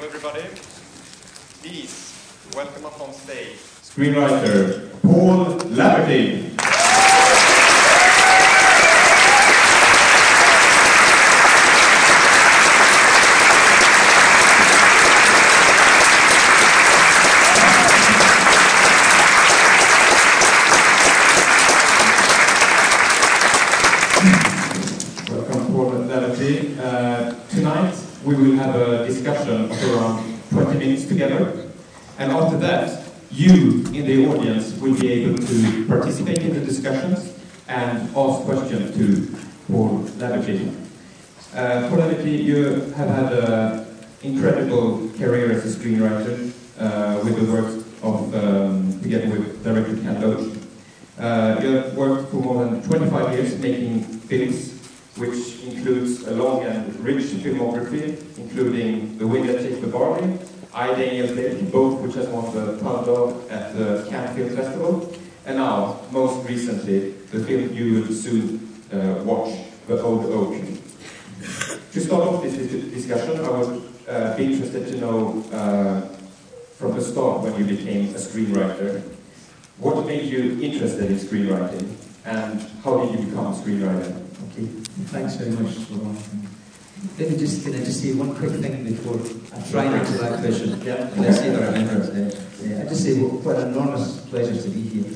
everybody. Please welcome up on stage Screenwriter Paul Laverty. Welcome, Paul Laverty. Tonight we will have a discussion of around 20 minutes together, and after that you in the audience will be able to participate in the discussions and ask questions to Paul Laverty. Paul Laverty, you have had an incredible career as a screenwriter with the works of, together with director Ken Loach. You have worked for more than 25 years making films, which includes a long and rich filmography, including The Wind That Chased the Barley, I, Daniel Blake, both which has won the Palme d'Or at the Cannes Film Festival, and now, most recently, the film you will soon watch, The Old Oak. To start off this discussion, I would be interested to know from the start when you became a screenwriter, what made you interested in screenwriting, and how did you become a screenwriter? Okay, thanks very much. Let me just, can I just say one quick thing before I try and answer that question? Yeah. And let's see if I remember it. I just say what an enormous pleasure to be here.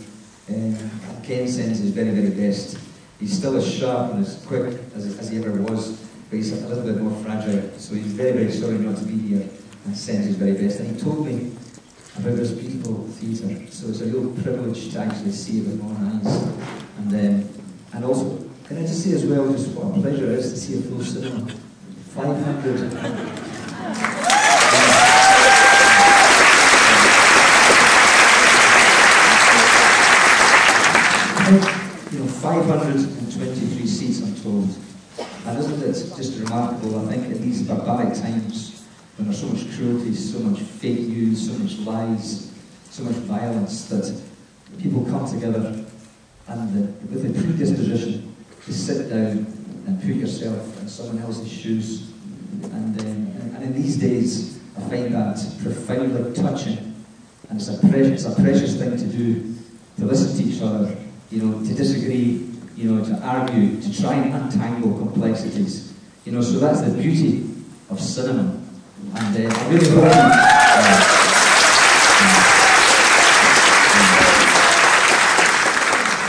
Ken sends his very, very best. He's still as sharp and as quick as he ever was, but he's a little bit more fragile. So he's very, very sorry not to be here, and sends his very best. And he told me about this beautiful theatre. So it's a real privilege to actually see it with my own eyes. And also, can I just say as well, just what a pleasure it is to see a full cinema. 500. 523 seats, I'm told. And isn't it just remarkable? I think in these barbaric times, when there's so much cruelty, so much fake news, so much lies, so much violence, that people come together and with a predisposition to sit down and put yourself in someone else's shoes. And in these days, I find that profoundly touching, and it's a precious thing to do, to listen to each other, to disagree, to argue, to try and untangle complexities. So that's the beauty of cinema. And I really hope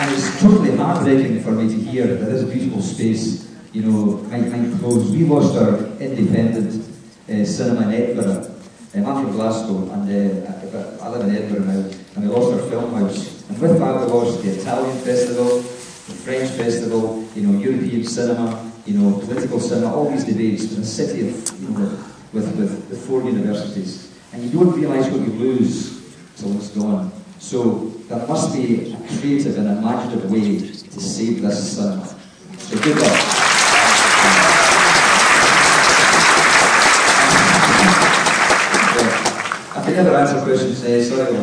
and it's totally heartbreaking for me to hear that this beautiful space, might close. We lost our independent cinema in Edinburgh. I'm from Glasgow, and I live in Edinburgh now, and we lost our film house. And with that, we lost the Italian festival, the French festival, European cinema, political cinema, all these debates in a city of, with 4 universities. And you don't realise what you lose till it's gone. So there must be a creative and imaginative way to save this cinema. So good luck. I can never answer questions, sorry.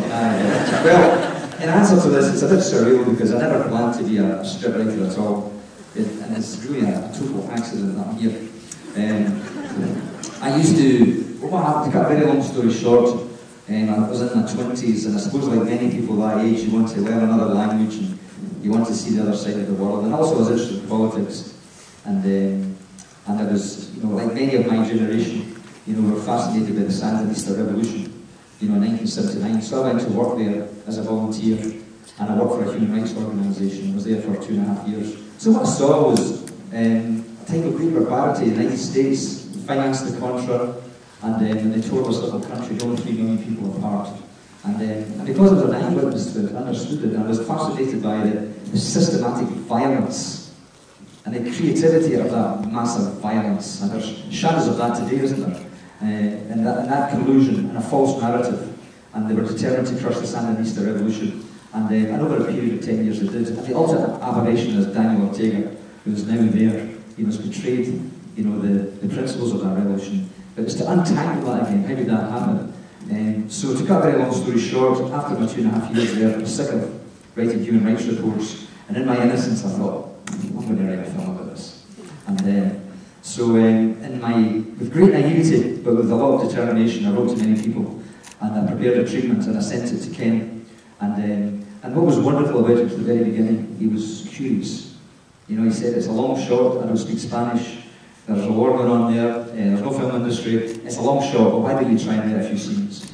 Well, in answer to this, it's a bit surreal because I never planned to be a scriptwriter at all. And it's really a total accident that I'm here. I used to, to cut a very long story short, I was in my 20s, and I suppose like many people that age, you want to learn another language and you want to see the other side of the world. And also I was interested in politics, and I was, like many of my generation, were fascinated by the Sandinista revolution, in 1979. So I went to work there as a volunteer, and I worked for a human rights organisation. I was there for 2.5 years. So what I saw was a time of great barbarity in the United States, financed the Contra, and they tore this little country, only 3 million people apart. And because I was an eyewitness to it, I understood it, and I was fascinated by the systematic violence and the creativity of that massive violence. And there's shadows of that today, isn't there? And that collusion and a false narrative. And they were determined to crush the Sandinista revolution. And over a period of 10 years they did. And the ultimate aberration is Daniel Ortega, who is now there, has betrayed, the principles of that revolution. But it's to untangle that again. How did that happen? So to cut a very long story short, after my 2.5 years there, I was sick of writing human rights reports, and in my innocence I thought, I'm going to write a film about this. And So So with great naivety, but with a lot of determination, I wrote to many people, and I prepared a treatment, and I sent it to Ken. And what was wonderful about it from the very beginning, he was curious. You know, he said, it's a long shot, I don't speak Spanish, there's a war going on there, there's no film industry, it's a long shot, but why don't you try and write a few scenes?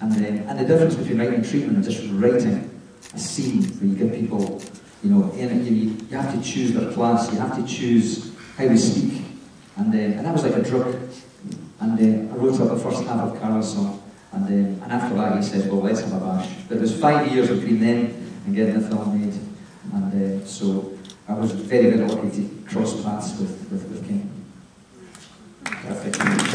And the difference between writing treatment and just writing a scene where you get people, you know, you have to choose their class, you have to choose how they speak. And that was like a drug. And I wrote up the first half of Carla's song. And after that he said, well, let's have a bash. But it was 5 years between then and getting the film made. And so I was very, very lucky to cross paths with Ken. Perfect.